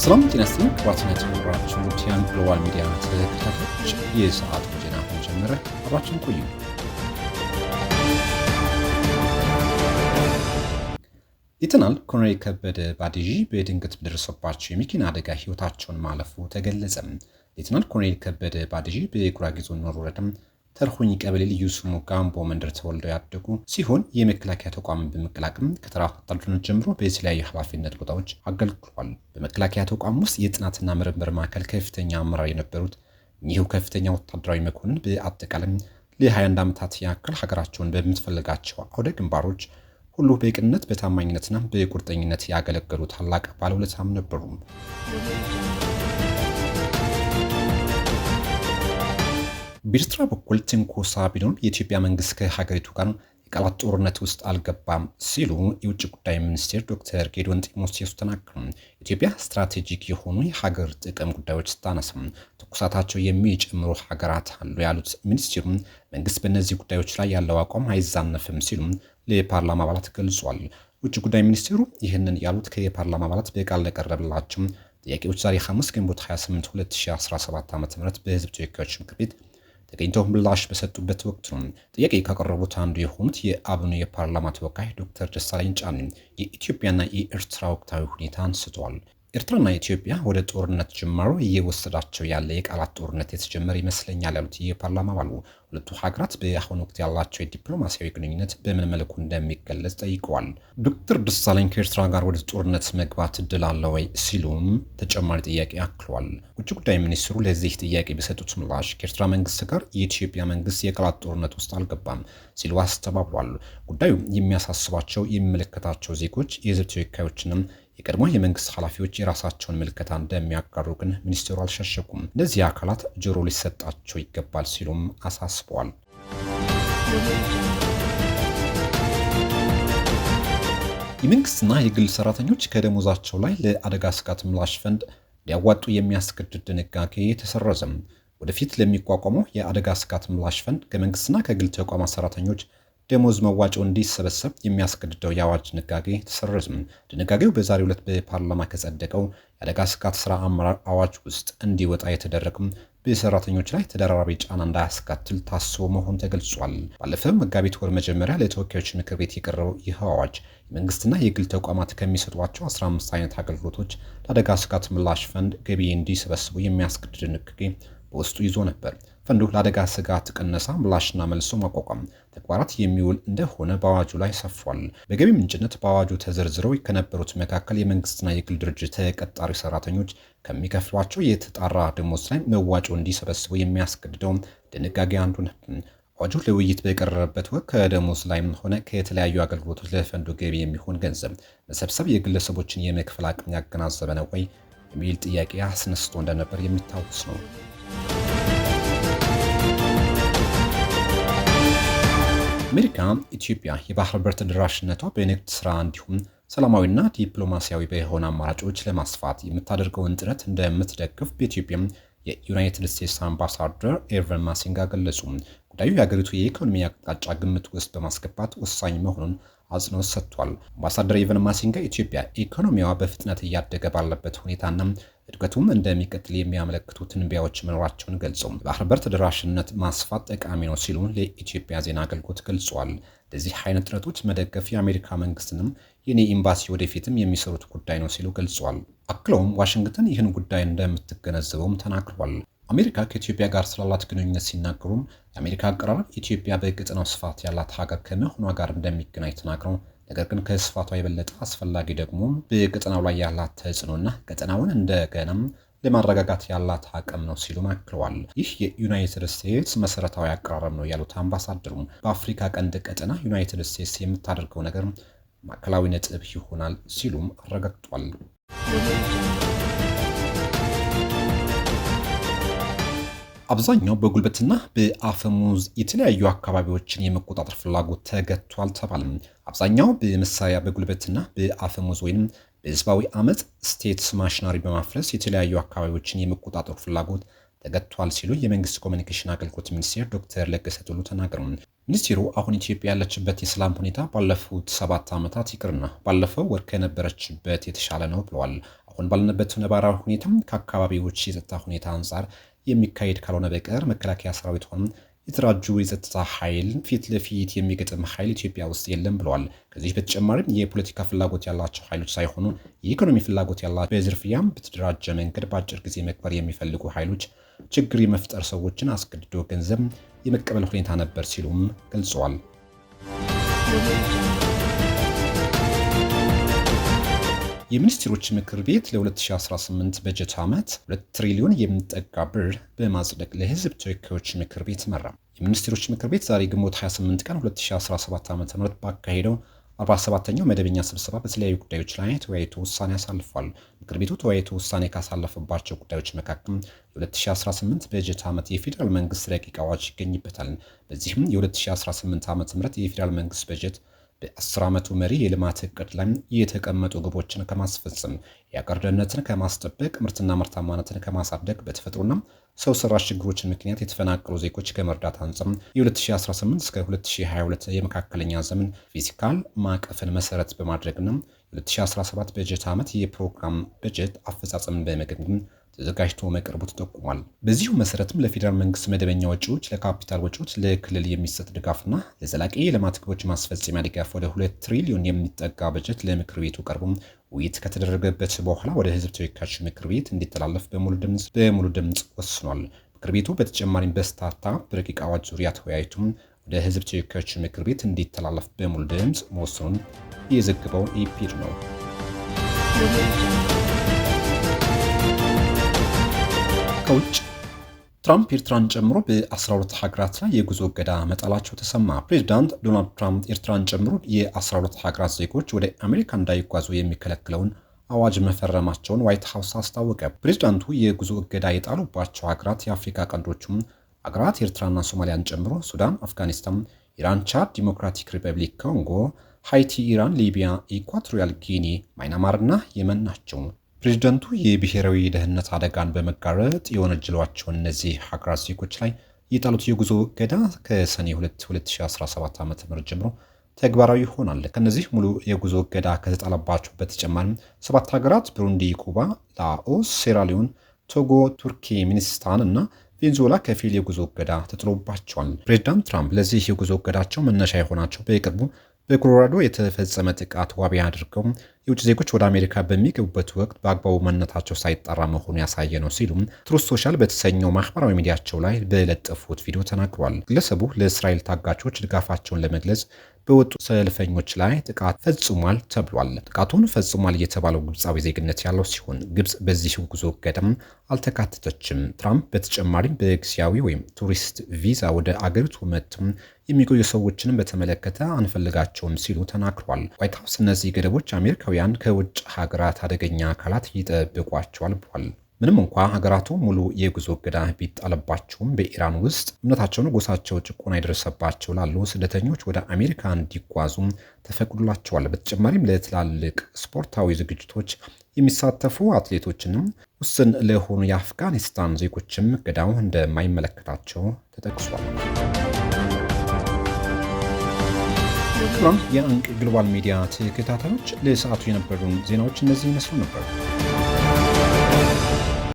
ሰላም ጤና ይስጥልኝ። ክቡራትና የተከበራችሁ ቲያን ግሎባል ሚዲያ ተከታታዮች የሰዓቱ ዜና አሁን ጀመረ። አብራችሁን ቆዩ። ሌተናል ኮሎኔል ከበደ ባዲጂ በድንገት በደረሰባቸው የመኪና አደጋ ሕይወታቸውን ማለፉ ተገለጸ። ሌተናል ኮሎኔል ከበደ ባዲጂ በጉራጌ ዞን ኖር ወረዳ ተርሆኝ ቀበሌ ልዩ ስሙ ጋምቦ መንደር ተወልደው ያደጉ ሲሆን የመከላከያ ተቋምን በመቀላቀል ከተራ ወታደርነት ጀምሮ በተለያዩ ኃላፊነት ቦታዎች አገልግሏል። በመከላከያ ተቋም ውስጥ የጥናትና ምርምር ማዕከል ከፍተኛ አመራር የነበሩት እኚሁ ከፍተኛ ወታደራዊ መኮንን በአጠቃላይ ለ21 ዓመታት ያክል ሀገራቸውን በምትፈልጋቸው አውደ ግንባሮች ሁሉ በቅንነት በታማኝነትና በቁርጠኝነት ያገለገሉ ታላቅ ባለውለታም ነበሩ። በኤርትራ በኩል ትንኮሳ ቢኖርም የኢትዮጵያ መንግስት ከሀገሪቱ ጋር የቃላት ጦርነት ውስጥ አልገባም ሲሉ የውጭ ጉዳይ ሚኒስቴር ዶክተር ጌዲዮን ጢሞቴዎስ ተናገሩ። ኢትዮጵያ ስትራቴጂክ የሆኑ የሀገር ጥቅም ጉዳዮች ስታነሳም ትኩሳታቸው የሚጨምሩ ሀገራት አሉ ያሉት ሚኒስቴሩ መንግስት በእነዚህ ጉዳዮች ላይ ያለው አቋም አይዛነፍም ሲሉ ለፓርላማ አባላት ገልጿል። ውጭ ጉዳይ ሚኒስቴሩ ይህንን ያሉት ከፓርላማ አባላት በቃል ለቀረበላቸው ጥያቄዎች ዛሬ ሐሙስ ግንቦት 28 2017 ዓ.ም በህዝብ ተወካዮች ምክር ቤት ተገኝተው ምላሽ በሰጡበት ወቅት ነው። ጥያቄ ካቀረቡት አንዱ የሆኑት የአብኑ የፓርላማ ተወካይ ዶክተር ደሳለኝ ጫኔ የኢትዮጵያና የኤርትራ ወቅታዊ ሁኔታ አንስተዋል። ኤርትራና ኢትዮጵያ ወደ ጦርነት ጅማሮ እየወሰዳቸው ያለ የቃላት ጦርነት የተጀመረ ይመስለኛል ያሉት የፓርላማ አባሉ ሁለቱ ሀገራት በአሁኑ ወቅት ያላቸው የዲፕሎማሲያዊ ግንኙነት በምን መልኩ እንደሚገለጽ ጠይቀዋል። ዶክተር ደሳለኝ ከኤርትራ ጋር ወደ ጦርነት መግባት እድል አለ ወይ ሲሉም ተጨማሪ ጥያቄ አክለዋል። ውጭ ጉዳይ ሚኒስትሩ ለዚህ ጥያቄ በሰጡት ምላሽ ከኤርትራ መንግስት ጋር የኢትዮጵያ መንግስት የቃላት ጦርነት ውስጥ አልገባም ሲሉ አስተባብሏል። ጉዳዩ የሚያሳስባቸው የሚመለከታቸው ዜጎች፣ የህዝብ ተወካዮችንም የቀድሞ የመንግስት ኃላፊዎች የራሳቸውን ምልከታ እንደሚያጋሩ ግን ሚኒስትሩ አልሸሸጉም። እነዚህ አካላት ጆሮ ሊሰጣቸው ይገባል ሲሉም አሳስበዋል። የመንግስትና የግል ሰራተኞች ከደሞዛቸው ላይ ለአደጋ ስጋት ምላሽ ፈንድ እንዲያዋጡ የሚያስገድድ ድንጋጌ ተሰረዘም። ወደፊት ለሚቋቋመው የአደጋ ስጋት ምላሽ ፈንድ ከመንግስትና ከግል ተቋማት ሰራተኞች ደሞዝ መዋጮ እንዲሰበሰብ የሚያስገድደው የአዋጅ ድንጋጌ ተሰረዘም። ድንጋጌው በዛሬው ዕለት በፓርላማ ከጸደቀው የአደጋ ስጋት ስራ አመራር አዋጅ ውስጥ እንዲወጣ የተደረገም በሰራተኞች ላይ ተደራራቢ ጫና እንዳያስከትል ታስቦ መሆኑ ተገልጿል። ባለፈው መጋቢት ወር መጀመሪያ ለተወካዮች ምክር ቤት የቀረበው ይህ አዋጅ የመንግስትና የግል ተቋማት ከሚሰጧቸው 15 አይነት አገልግሎቶች ለአደጋ ስጋት ምላሽ ፈንድ ገቢ እንዲሰበስቡ የሚያስገድድ ድንጋጌ በውስጡ ይዞ ነበር። ፈንዱ ለአደጋ ስጋት ቅነሳ፣ ምላሽና መልሶ ማቋቋም ተግባራት የሚውል እንደሆነ በአዋጁ ላይ ሰፍሯል። በገቢ ምንጭነት በአዋጁ ተዘርዝረው ከነበሩት መካከል የመንግስትና የግል ድርጅት ተቀጣሪ ሰራተኞች ከሚከፍሏቸው የተጣራ ደሞዝ ላይ መዋጮ እንዲሰበስቡ የሚያስገድደው ድንጋጌ አንዱ ነው። አዋጁ ለውይይት በቀረበበት ወቅት ከደሞዝ ላይም ሆነ ከተለያዩ አገልግሎቶች ለፈንዱ ገቢ የሚሆን ገንዘብ መሰብሰብ የግለሰቦችን የመክፈል አቅም ያገናዘበ ነው ወይ የሚል ጥያቄ አስነስቶ እንደነበር የሚታወስ ነው። አሜሪካ ኢትዮጵያ የባህር በር ተደራሽነቷ በንግድ ስራ እንዲሁም ሰላማዊና ዲፕሎማሲያዊ በሆነ አማራጮች ለማስፋት የምታደርገውን ጥረት እንደምትደግፍ በኢትዮጵያ የዩናይትድ ስቴትስ አምባሳደር ኤቨን ማሲንጋ ገለጹ። ጉዳዩ የሀገሪቱ የኢኮኖሚ አቅጣጫ ግምት ውስጥ በማስገባት ወሳኝ መሆኑን አጽንኦት ሰጥቷል። አምባሳደር ኤቨን ማሲንጋ ኢትዮጵያ ኢኮኖሚዋ በፍጥነት እያደገ ባለበት ሁኔታና እድገቱም እንደሚቀጥል የሚያመለክቱ ትንበያዎች መኖራቸውን ገልጸው ባህር በር ተደራሽነት ማስፋት ጠቃሚ ነው ሲሉ ለኢትዮጵያ ዜና አገልግሎት ገልጸዋል። ለዚህ አይነት ጥረቶች መደገፍ የአሜሪካ መንግስትንም የኔ ኤምባሲ ወደፊትም የሚሰሩት ጉዳይ ነው ሲሉ ገልጸዋል። አክለውም ዋሽንግተን ይህን ጉዳይ እንደምትገነዘበውም ተናግረዋል። አሜሪካ ከኢትዮጵያ ጋር ስላላት ግንኙነት ሲናገሩም የአሜሪካ አቀራረብ ኢትዮጵያ በቀጠናው ስፋት ያላት ሀገር ከመሆኗ ጋር እንደሚገናኝ ተናግረው ነገር ግን ከስፋቷ የበለጠ አስፈላጊ ደግሞ በቀጠናው ላይ ያላት ተጽዕኖና ቀጠናውን እንደገናም ለማረጋጋት ያላት አቅም ነው ሲሉ አክለዋል። ይህ የዩናይትድ ስቴትስ መሰረታዊ አቀራረብ ነው ያሉት አምባሳደሩ በአፍሪካ ቀንድ ቀጠና ዩናይትድ ስቴትስ የምታደርገው ነገር ማዕከላዊ ነጥብ ይሆናል ሲሉም አረጋግጧል። አብዛኛው በጉልበትና በአፈሙዝ የተለያዩ አካባቢዎችን የመቆጣጠር ፍላጎት ተገቷል ተባለ። አብዛኛው በመሳሪያ በጉልበትና በአፈሙዝ ወይም በህዝባዊ አመፅ ስቴትስ ማሽነሪ በማፍረስ የተለያዩ አካባቢዎችን የመቆጣጠር ፍላጎት ተገጥቷል ሲሉ የመንግስት ኮሚኒኬሽን አገልግሎት ሚኒስቴር ዶክተር ለገሰ ቱሉ ተናገሩ። ሚኒስቴሩ አሁን ኢትዮጵያ ያለችበት የሰላም ሁኔታ ባለፉት 7 ዓመታት ይቅርና ባለፈው ወር ከነበረችበት የተሻለ ነው ብለዋል። አሁን ባለንበት ነባራዊ ሁኔታም ከአካባቢዎች የጸጥታ ሁኔታ አንጻር የሚካሄድ ካልሆነ በቀር መከላከያ ሰራዊት ሆነ የተደራጁ የጸጥታ ኃይል ፊት ለፊት የሚገጥም ኃይል ኢትዮጵያ ውስጥ የለም ብለዋል። ከዚህ በተጨማሪም የፖለቲካ ፍላጎት ያላቸው ኃይሎች ሳይሆኑ የኢኮኖሚ ፍላጎት ያላቸው በዝርፊያም በተደራጀ መንገድ በአጭር ጊዜ መክበር የሚፈልጉ ኃይሎች ችግር የመፍጠር ሰዎችን አስገድዶ ገንዘብ የመቀበል ሁኔታ ነበር ሲሉም ገልጸዋል። የሚኒስትሮች ምክር ቤት ለ2018 በጀት ዓመት 2 ትሪሊዮን የሚጠጋ ብር በማጽደቅ ለሕዝብ ተወካዮች ምክር ቤት መራ። የሚኒስትሮች ምክር ቤት ዛሬ ግንቦት 28 ቀን 2017 ዓ.ም ባካሄደው 47ኛው መደበኛ ስብሰባ በተለያዩ ጉዳዮች ላይ ተወያይቶ ውሳኔ አሳልፏል። ምክር ቤቱ ተወያይቶ ውሳኔ ካሳለፈባቸው ጉዳዮች መካከል የ2018 በጀት ዓመት የፌዴራል መንግስት ረቂቅ አዋጅ ይገኝበታል። በዚህም የ2018 ዓ.ም የፌዴራል መንግስት በጀት በ10 ዓመቱ መሪ የልማት እቅድ ላይ የተቀመጡ ግቦችን ከማስፈጸም የአገር ደህንነትን ከማስጠበቅ ምርትና ምርታማነትን ከማሳደግ በተፈጥሮና ሰው ሰራሽ ችግሮችን ምክንያት የተፈናቀሉ ዜጎች ከመርዳት አንጻር የ2018 እስከ 2022 የመካከለኛ ዘመን ፊስካል ማዕቀፍን መሰረት በማድረግና የ2017 በጀት ዓመት የፕሮግራም በጀት አፈጻጸምን በመገምገም ተዘጋጅቶ መቅረቡ ተጠቁሟል። በዚሁ መሰረትም ለፌዴራል መንግስት መደበኛ ወጪዎች፣ ለካፒታል ወጪዎች፣ ለክልል የሚሰጥ ድጋፍና ለዘላቂ የልማት ግቦች ማስፈጸሚያ ድጋፍ ወደ 2 ትሪሊዮን የሚጠጋ በጀት ለምክር ቤቱ ቀርቦ ውይይት ከተደረገበት በኋላ ወደ ህዝብ ተወካዮች ምክር ቤት እንዲተላለፍ በሙሉ ድምፅ ወስኗል። ምክር ቤቱ በተጨማሪም በስታርታፕ ረቂቅ አዋጅ ዙሪያ ተወያይቶ ወደ ህዝብ ተወካዮች ምክር ቤት እንዲተላለፍ በሙሉ ድምፅ መወሰኑን የዘገበው ኢፒድ ነው። ከውጭ ትራምፕ ኤርትራን ጨምሮ በ12 ሀገራት ላይ የጉዞ እገዳ መጣላቸው ተሰማ። ፕሬዚዳንት ዶናልድ ትራምፕ ኤርትራን ጨምሮ የ12 ሀገራት ዜጎች ወደ አሜሪካ እንዳይጓዙ የሚከለክለውን አዋጅ መፈረማቸውን ዋይት ሀውስ አስታወቀ። ፕሬዚዳንቱ የጉዞ እገዳ የጣሉባቸው ሀገራት የአፍሪካ ቀንዶቹም ሀገራት ኤርትራና ሶማሊያን ጨምሮ ሱዳን፣ አፍጋኒስታን፣ ኢራን፣ ቻድ፣ ዲሞክራቲክ ሪፐብሊክ ኮንጎ፣ ሃይቲ፣ ኢራን፣ ሊቢያ፣ ኢኳቶሪያል ጊኒ፣ ማይናማርና የመን ናቸው። ፕሬዚዳንቱ የብሔራዊ ደህንነት አደጋን በመጋረጥ የወነጀሏቸውን እነዚህ ሀገራት ዜጎች ላይ የጣሉት የጉዞ እገዳ ከሰኔ 2 2017 ዓ.ም ጀምሮ ተግባራዊ ይሆናል። ከነዚህ ሙሉ የጉዞ እገዳ ከተጣለባቸው በተጨማሪም 7 ሀገራት ብሩንዲ፣ ኩባ፣ ላኦስ፣ ሴራሊዮን፣ ቶጎ፣ ቱርክሜኒስታን እና ቬንዙዌላ ከፊል የጉዞ እገዳ ተጥሎባቸዋል። ፕሬዚዳንት ትራምፕ ለዚህ የጉዞ እገዳቸው መነሻ የሆናቸው በቅርቡ በኮሎራዶ የተፈጸመ ጥቃት ዋቢ አድርገው የውጭ ዜጎች ወደ አሜሪካ በሚገቡበት ወቅት በአግባቡ ማንነታቸው ሳይጣራ መሆኑ ያሳየ ነው ሲሉ ትሩዝ ሶሻል በተሰኘው ማህበራዊ ሚዲያቸው ላይ በለጠፉት ቪዲዮ ተናግረዋል። ግለሰቡ ለእስራኤል ታጋቾች ድጋፋቸውን ለመግለጽ በወጡ ሰልፈኞች ላይ ጥቃት ፈጽሟል ተብሏል። ጥቃቱን ፈጽሟል የተባለው ግብፃዊ ዜግነት ያለው ሲሆን ግብፅ በዚህ ጉዞ እገዳም አልተካተተችም። ትራምፕ በተጨማሪም በጊዜያዊ ወይም ቱሪስት ቪዛ ወደ አገሪቱ መጥተው የሚቆዩ ሰዎችንም በተመለከተ አንፈልጋቸውም ሲሉ ተናግረዋል። ዋይት ሀውስ እነዚህ ገደቦች አሜሪካውያን ከውጭ ሀገራት አደገኛ አካላት ይጠብቋቸዋል ብሏል። ምንም እንኳ ሀገራቱ ሙሉ የጉዞ እገዳ ቢጣለባቸውም በኢራን ውስጥ እምነታቸውን፣ ጎሳቸው ጭቆና የደረሰባቸው ላሉ ስደተኞች ወደ አሜሪካ እንዲጓዙ ተፈቅዶላቸዋል። በተጨማሪም ለትላልቅ ስፖርታዊ ዝግጅቶች የሚሳተፉ አትሌቶችንም ውስን ለሆኑ የአፍጋኒስታን ዜጎችም እገዳው እንደማይመለከታቸው ተጠቅሷል። የአንቅ ግሎባል ሚዲያ ተከታታዮች ለሰዓቱ የነበሩን ዜናዎች እነዚህ ይመስሉ ነበር።